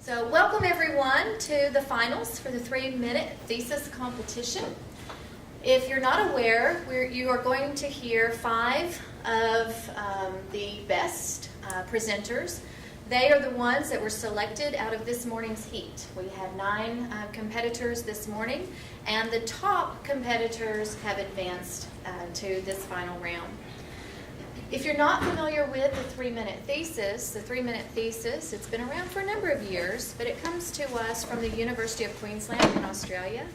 So welcome everyone to the finals for the 3-minute thesis competition. If you're not aware, you are going to hear 5 of the best presenters. They are the ones that were selected out of this morning's heat. We had 9 competitors this morning, and the top competitors have advanced to this final round. If you're not familiar with the 3-minute thesis, it's been around for a number of years, but it comes to us from the University of Queensland in Australia.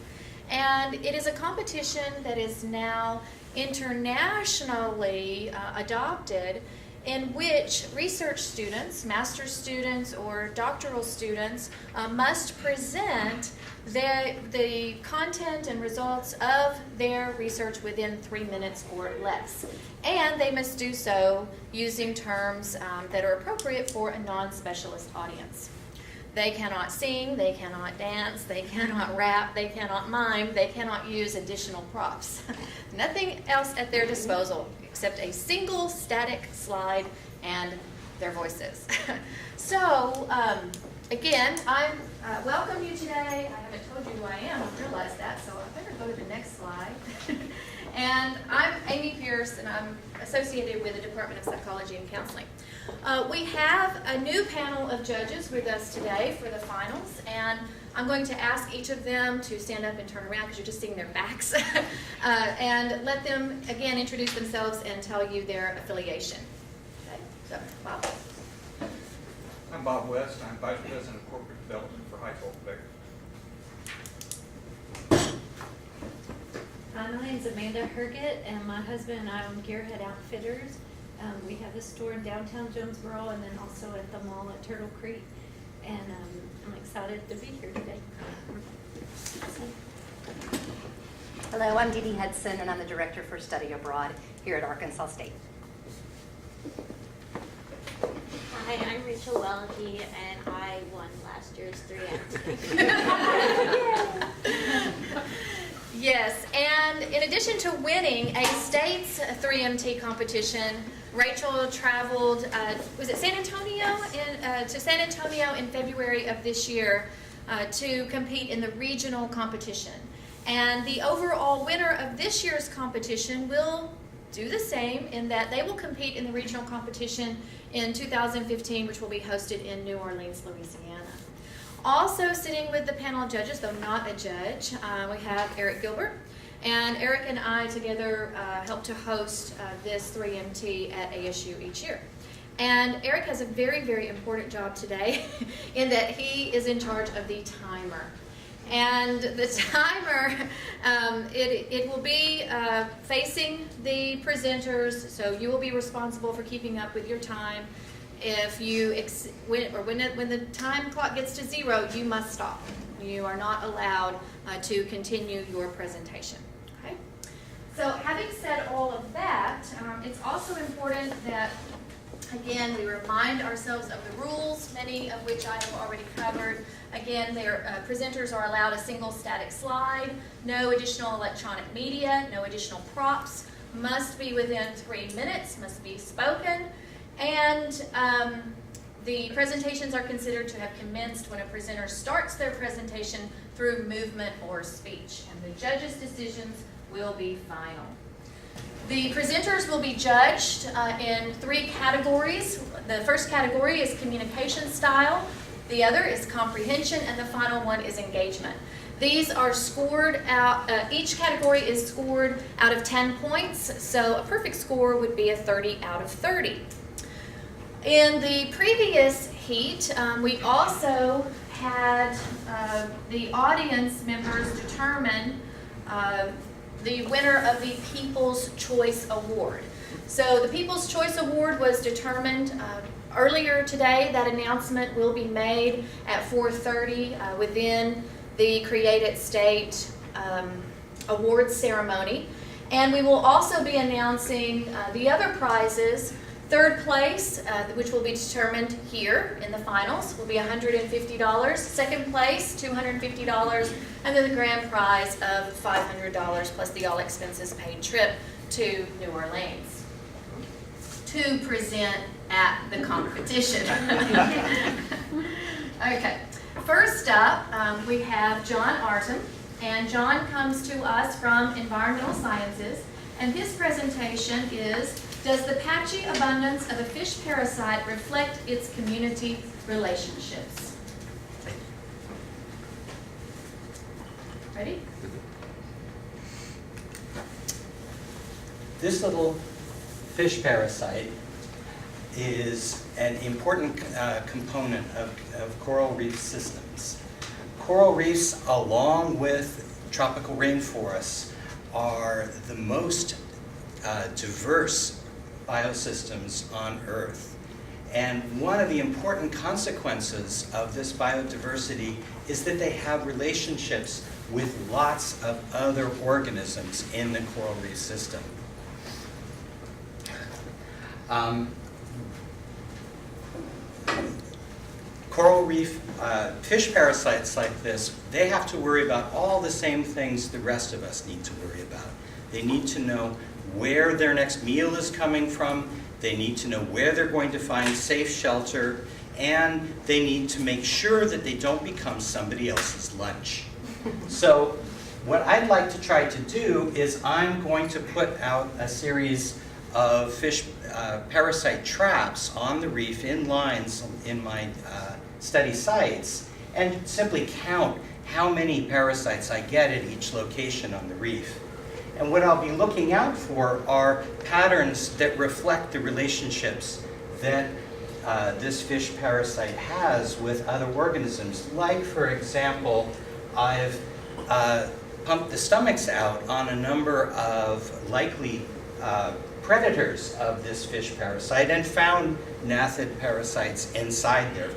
And it is a competition that is now internationally adopted, in which research students, master's students, or doctoral students must present the content and results of their research within 3 minutes or less. And they must do so using terms that are appropriate for a non-specialist audience. They cannot sing, they cannot dance, they cannot rap, they cannot mime, they cannot use additional props. Nothing else at their disposal except a single static slide and their voices. So, again, I welcome you today. I haven't told you who I am, I've realized that, so I better go to the next slide. And I'm Amy Pierce, and I'm associated with the Department of Psychology and Counseling. We have a new panel of judges with us today for the finals, and I'm going to ask each of them to stand up and turn around because you're just seeing their backs, and let them again introduce themselves and tell you their affiliation. Okay, so Bob. I'm Bob West. I'm Vice President of Corporate Development for High Becker. Hi, my name's Amanda Herget, and my husband and I own Gearhead Outfitters. We have a store in downtown Jonesboro and then also at the mall at Turtle Creek. And I'm excited to be here today. Hello, I'm Dee Dee Hudson, and I'm the Director for Study Abroad here at Arkansas State. Hi, I'm Rachel Welke, and I won last year's 3M. Yes, and in addition to winning a state's 3MT competition, Rachel traveled, was it San Antonio? To San Antonio in February of this year to compete in the regional competition. And the overall winner of this year's competition will do the same in that they will compete in the regional competition in 2015, which will be hosted in New Orleans, Louisiana. Also sitting with the panel of judges, though not a judge, we have Eric Gilbert. And Eric and I together help to host this 3MT at ASU each year. And Eric has a very, very important job today in that he is in charge of the timer. And the timer, it will be facing the presenters, so you will be responsible for keeping up with your time. If you when the time clock gets to 0, you must stop. You are not allowed to continue your presentation. Okay. So, having said all of that, it's also important that, again, we remind ourselves of the rules, many of which I have already covered. Again, their presenters are allowed a single static slide, no additional electronic media, no additional props, must be within 3 minutes, must be spoken. And the presentations are considered to have commenced when a presenter starts their presentation through movement or speech. And the judges' decisions will be final. The presenters will be judged in 3 categories. The first category is communication style, the other is comprehension, and the final one is engagement. These are scored out, each category is scored out of 10 points, so a perfect score would be a 30 out of 30. In the previous heat, we also had the audience members determine the winner of the People's Choice Award. So the People's Choice Award was determined earlier today. That announcement will be made at 4:30 within the Created State Awards ceremony. And we will also be announcing the other prizes. Third place, which will be determined here in the finals, will be $150. Second place, $250, and then the grand prize of $500 plus the all expenses paid trip to New Orleans to present at the competition. Okay, first up, we have John Artem, and John comes to us from Environmental Sciences, and his presentation is, does the patchy abundance of a fish parasite reflect its community relationships? Ready? This little fish parasite is an important component of coral reef systems. Coral reefs, along with tropical rainforests, are the most diverse biosystems on Earth. And one of the important consequences of this biodiversity is that they have relationships with lots of other organisms in the coral reef system. Coral reef fish parasites like this, they have to worry about all the same things the rest of us need to worry about. They need to know where their next meal is coming from, they need to know where they're going to find safe shelter, and they need to make sure that they don't become somebody else's lunch. So what I'd like to try to do is I'm going to put out a series of fish parasite traps on the reef in lines in my study sites, and simply count how many parasites I get at each location on the reef. And what I'll be looking out for are patterns that reflect the relationships that this fish parasite has with other organisms. Like, for example, I've pumped the stomachs out on a number of likely predators of this fish parasite and found gnathid parasites inside their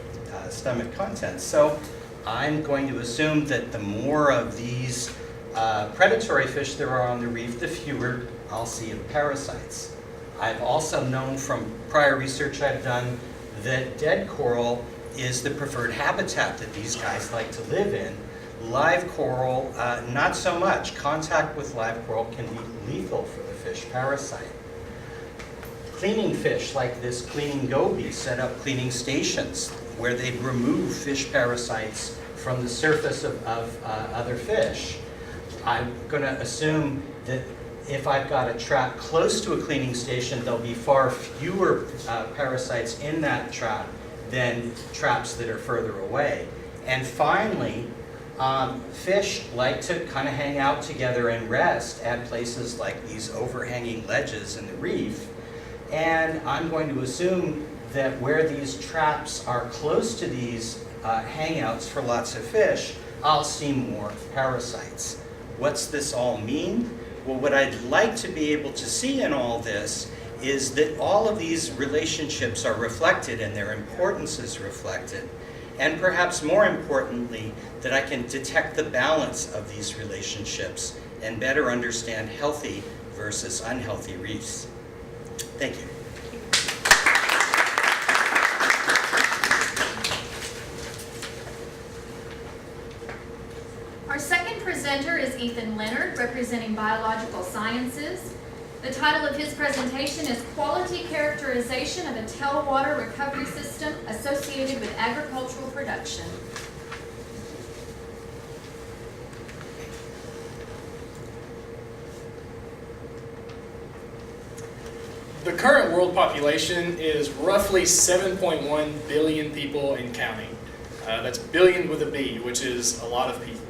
stomach contents. So I'm going to assume that the more of these predatory fish there are on the reef, the fewer I'll see of parasites. I've also known from prior research I've done that dead coral is the preferred habitat that these guys like to live in. Live coral, not so much. Contact with live coral can be lethal for the fish parasite. Cleaning fish like this cleaning goby set up cleaning stations where they remove fish parasites from the surface of other fish. I'm going to assume that if I've got a trap close to a cleaning station, there'll be far fewer parasites in that trap than traps that are further away. And finally, fish like to kind of hang out together and rest at places like these overhanging ledges in the reef. And I'm going to assume that where these traps are close to these hangouts for lots of fish, I'll see more parasites. What's this all mean? Well, what I'd like to be able to see in all this is that all of these relationships are reflected and their importance is reflected. And perhaps more importantly, that I can detect the balance of these relationships and better understand healthy versus unhealthy reefs. Thank you. Our second presenter is Ethan Leonard, representing Biological Sciences. The title of his presentation is Quality Characterization of a Tailwater Recovery System Associated with Agricultural Production. The current world population is roughly 7.1 billion people and counting. That's billion with a B, which is a lot of people.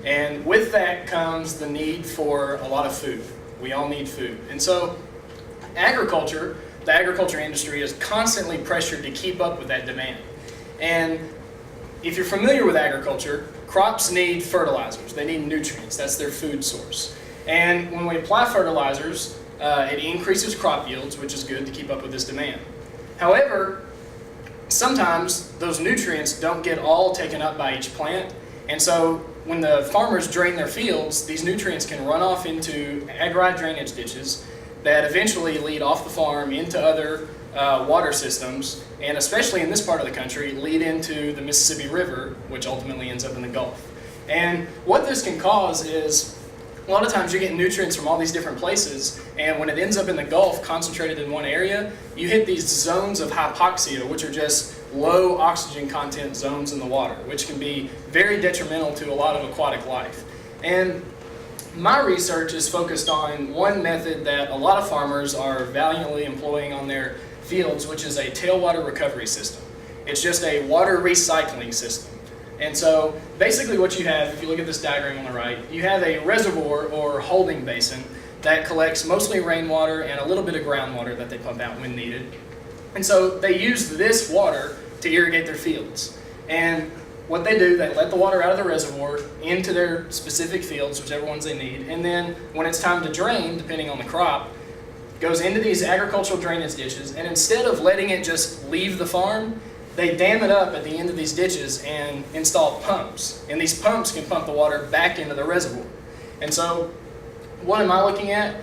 And with that comes the need for a lot of food. We all need food. And so the agriculture industry is constantly pressured to keep up with that demand. And if you're familiar with agriculture, crops need fertilizers. They need nutrients. That's their food source. And when we apply fertilizers, it increases crop yields, which is good to keep up with this demand. However, sometimes those nutrients don't get all taken up by each plant. And so when the farmers drain their fields, these nutrients can run off into ag-right drainage ditches that eventually lead off the farm into other water systems, and especially in this part of the country, lead into the Mississippi River, which ultimately ends up in the Gulf. And what this can cause is, a lot of times you get nutrients from all these different places, and when it ends up in the Gulf, concentrated in one area, you hit these zones of hypoxia, which are just low oxygen content zones in the water, which can be very detrimental to a lot of aquatic life. And my research is focused on one method that a lot of farmers are valiantly employing on their fields, which is a tailwater recovery system. It's just a water recycling system. And so basically what you have, if you look at this diagram on the right, you have a reservoir or holding basin that collects mostly rainwater and a little bit of groundwater that they pump out when needed. And so they use this water to irrigate their fields. And what they do, they let the water out of the reservoir into their specific fields, whichever ones they need, and then when it's time to drain, depending on the crop, it goes into these agricultural drainage ditches, and instead of letting it just leave the farm, they dam it up at the end of these ditches and install pumps. And these pumps can pump the water back into the reservoir. And so, what am I looking at?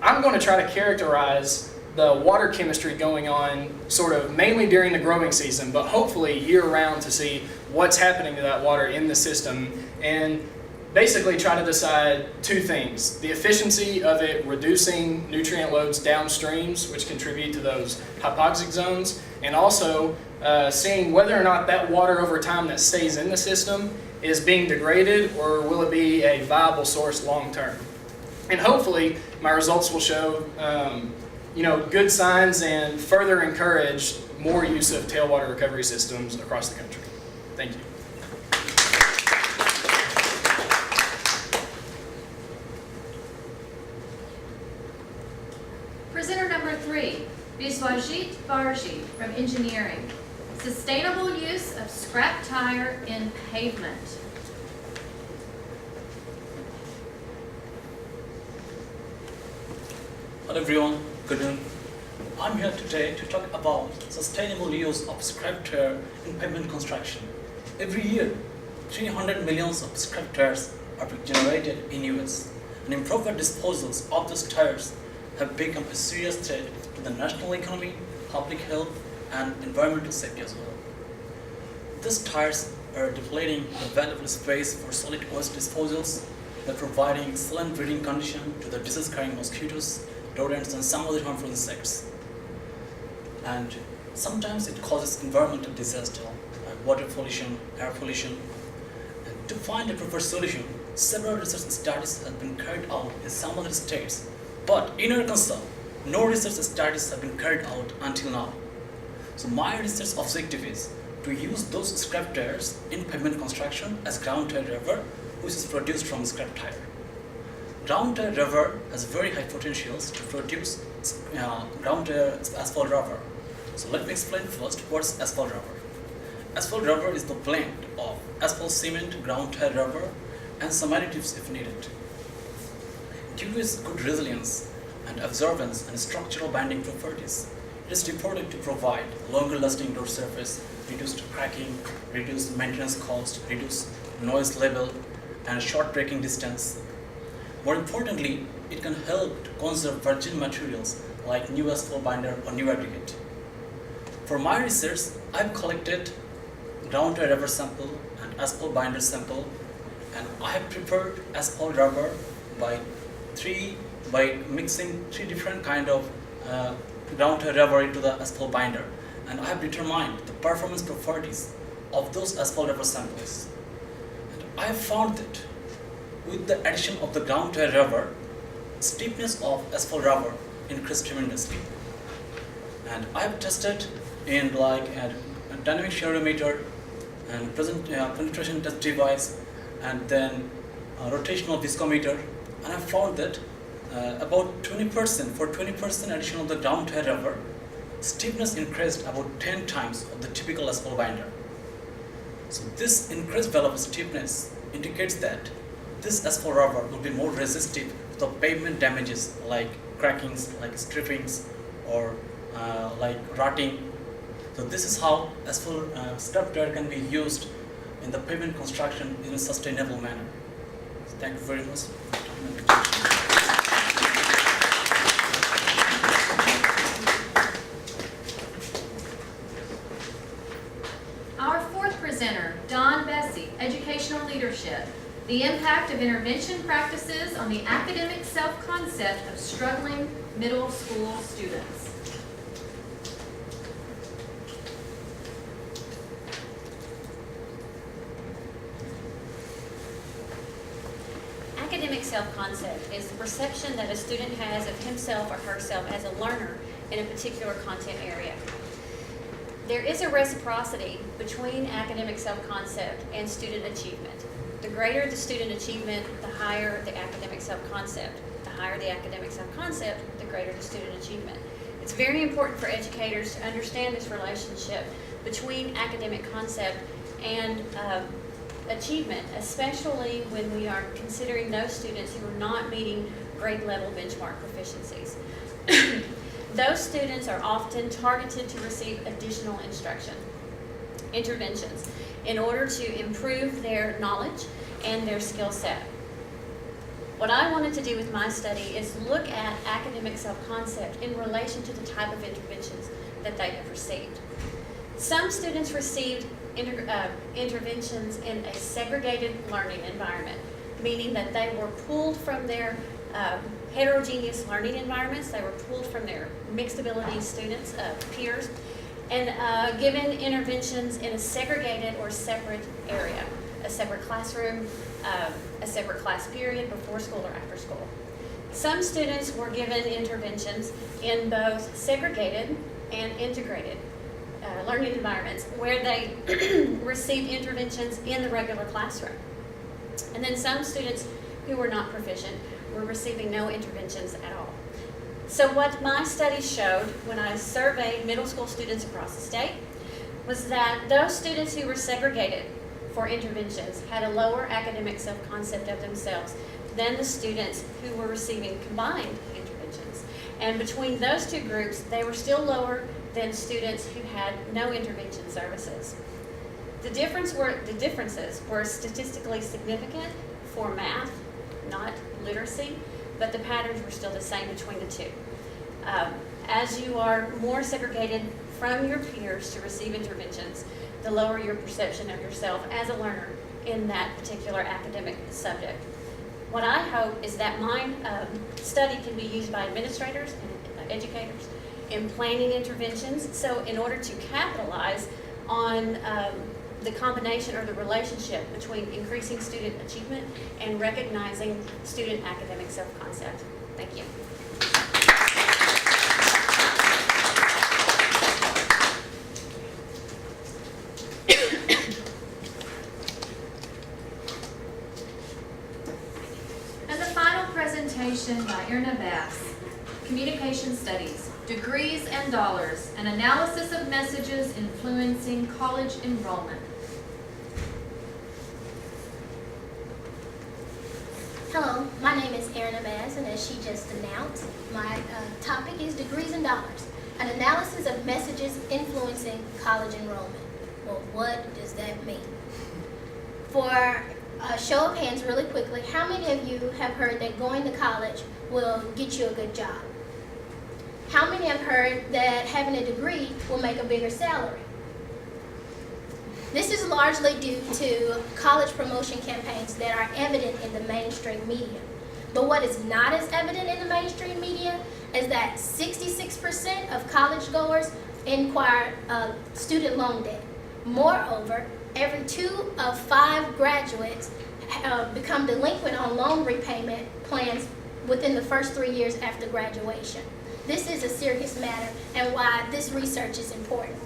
I'm going to try to characterize the water chemistry going on sort of mainly during the growing season, but hopefully year-round to see what's happening to that water in the system and basically try to decide two things: the efficiency of it reducing nutrient loads downstreams, which contribute to those hypoxic zones, and also seeing whether or not that water over time that stays in the system is being degraded, or will it be a viable source long-term. And hopefully my results will show good signs and further encourage more use of tailwater recovery systems across the country. Thank you. Presenter number 3, Biswajit Singh from Engineering. Sustainable use of scrap tire in pavement. Hello everyone, good noon. I'm here today to talk about sustainable use of scrap tire in pavement construction. Every year, 300 million of scrap tires are generated in US, and improper disposals of those tires have become a serious threat to the national economy, public health, and environmental safety as well. These tires are depleting the valuable space for solid waste disposals by providing excellent breeding condition to the disease-carrying mosquitoes, rodents, and some other harmful insects. And sometimes it causes environmental disaster like water pollution, air pollution. And to find a proper solution, several research studies have been carried out in some other states, but in Arkansas, no research studies have been carried out until now. So my research objective is to use those scrap tires in pavement construction as ground tire rubber, which is produced from scrap tire. Ground tire rubber has very high potentials to produce ground tire asphalt rubber. So let me explain first what's asphalt rubber. Asphalt rubber is the blend of asphalt cement, ground tire rubber, and some additives if needed. Due to its good resilience and absorbance and structural binding properties, it is reported to provide longer lasting road surface, reduced cracking, reduced maintenance cost, reduced noise level, and short braking distance. More importantly, it can help to conserve virgin materials like new asphalt binder or new aggregate. For my research, I've collected ground tire rubber sample and asphalt binder sample, and I have prepared asphalt rubber by mixing 3 different kind of ground tire rubber into the asphalt binder, and I have determined the performance properties of those asphalt rubber samples. And I have found that with the addition of the ground tire rubber, stiffness of asphalt rubber increased tremendously. And I have tested in like a dynamic shearometer and penetration test device, and then a rotational viscometer, and I found that about 20%, for 20% addition of the ground tire rubber, stiffness increased about 10 times of the typical asphalt binder. So this increased value of stiffness indicates that this asphalt rubber will be more resistive to the pavement damages like crackings, like strippings, or like rotting. So this is how asphalt scrap tire can be used in the pavement construction in a sustainable manner. So thank you very much. Our fourth presenter, Bessie, Educational Leadership. The impact of intervention practices on the academic self-concept of struggling middle school students. academic self-concept is the perception that a student has of himself or herself as a learner in a particular content area. There is a reciprocity between academic self-concept and student achievement. The greater the student achievement, the higher the academic self-concept. The higher the academic self-concept, the greater the student achievement. It's very important for educators to understand this relationship between academic concept and achievement, especially when we are considering those students who are not meeting grade level benchmark proficiencies. Those students are often targeted to receive additional interventions, in order to improve their knowledge and their skill set. What I wanted to do with my study is look at academic self-concept in relation to the type of interventions that they have received. Some students received interventions in a segregated learning environment, meaning that they were pulled from their heterogeneous learning environments, they were pulled from their mixed ability students, peers, and given interventions in a segregated or separate area, a separate classroom, a separate class period before school or after school. Some students were given interventions in both segregated and integrated learning environments where they received interventions in the regular classroom. And then some students who were not proficient were receiving no interventions at all. So what my study showed when I surveyed middle school students across the state was that those students who were segregated for interventions had a lower academic self-concept of themselves than the students who were receiving combined interventions. And between those two groups, they were still lower than students who had no intervention services. The differences were statistically significant for math, not literacy, but the patterns were still the same between the two. As you are more segregated from your peers to receive interventions, the lower your perception of yourself as a learner in that particular academic subject. What I hope is that my study can be used by administrators and educators in planning interventions. So in order to capitalize on the combination or the relationship between increasing student achievement and recognizing student academic self-concept. Thank you. And the final presentation by Irna Bass, Communication Studies, Degrees and Dollars, an analysis of messages influencing college enrollment. Hello, my name is Erin Abaz, and as she just announced, my topic is Degrees and Dollars, an analysis of messages influencing college enrollment. Well, what does that mean? For a show of hands really quickly, how many of you have heard that going to college will get you a good job? How many have heard that having a degree will make a bigger salary? This is largely due to college promotion campaigns that are evident in the mainstream media. But what is not as evident in the mainstream media is that 66% of college goers inquire student loan debt. Moreover, every 2 of 5 graduates become delinquent on loan repayment plans within the first 3 years after graduation. This is a serious matter and why this research is important.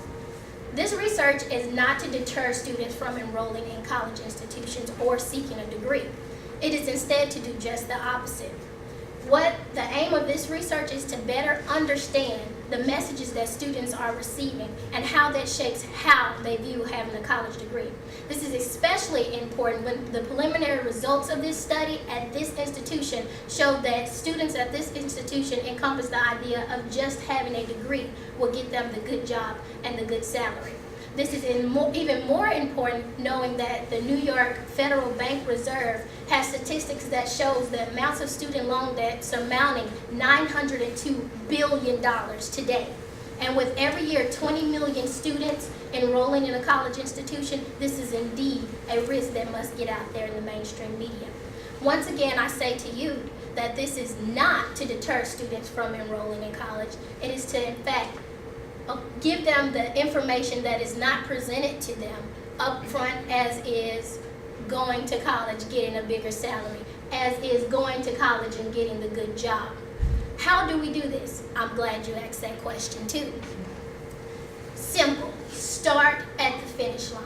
This research is not to deter students from enrolling in college institutions or seeking a degree. It is instead to do just the opposite. What the aim of this research is to better understand the messages that students are receiving and how that shapes how they view having a college degree. This is especially important when the preliminary results of this study at this institution showed that students at this institution encompass the idea of just having a degree will get them the good job and the good salary. This is even more important knowing that the New York Federal Bank Reserve has statistics that shows the amounts of student loan debt surmounting $902 billion today. And with every year 20 million students enrolling in a college institution, this is indeed a risk that must get out there in the mainstream media. Once again, I say to you that this is not to deter students from enrolling in college. It is to, in fact, give them the information that is not presented to them up front, as is going to college, getting a bigger salary, as is going to college and getting the good job. How do we do this? I'm glad you asked that question too. Simple. Start at the finish line.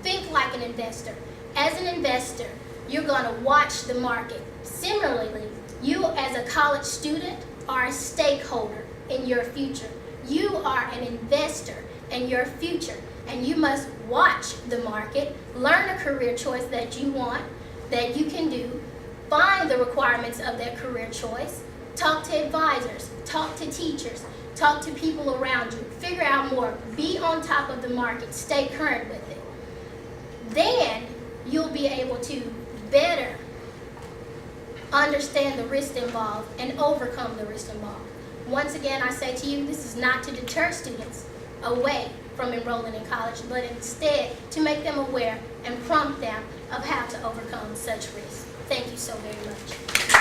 Think like an investor. As an investor, you're going to watch the market. Similarly, you as a college student are a stakeholder in your future. You are an investor in your future, and you must watch the market, learn a career choice that you want, that you can do, find the requirements of that career choice, talk to advisors, talk to teachers, talk to people around you, figure out more, be on top of the market, stay current with it. Then you'll be able to better understand the risk involved and overcome the risk involved. Once again, I say to you, this is not to deter students away from enrolling in college, but instead to make them aware and prompt them of how to overcome such risks. Thank you so very much.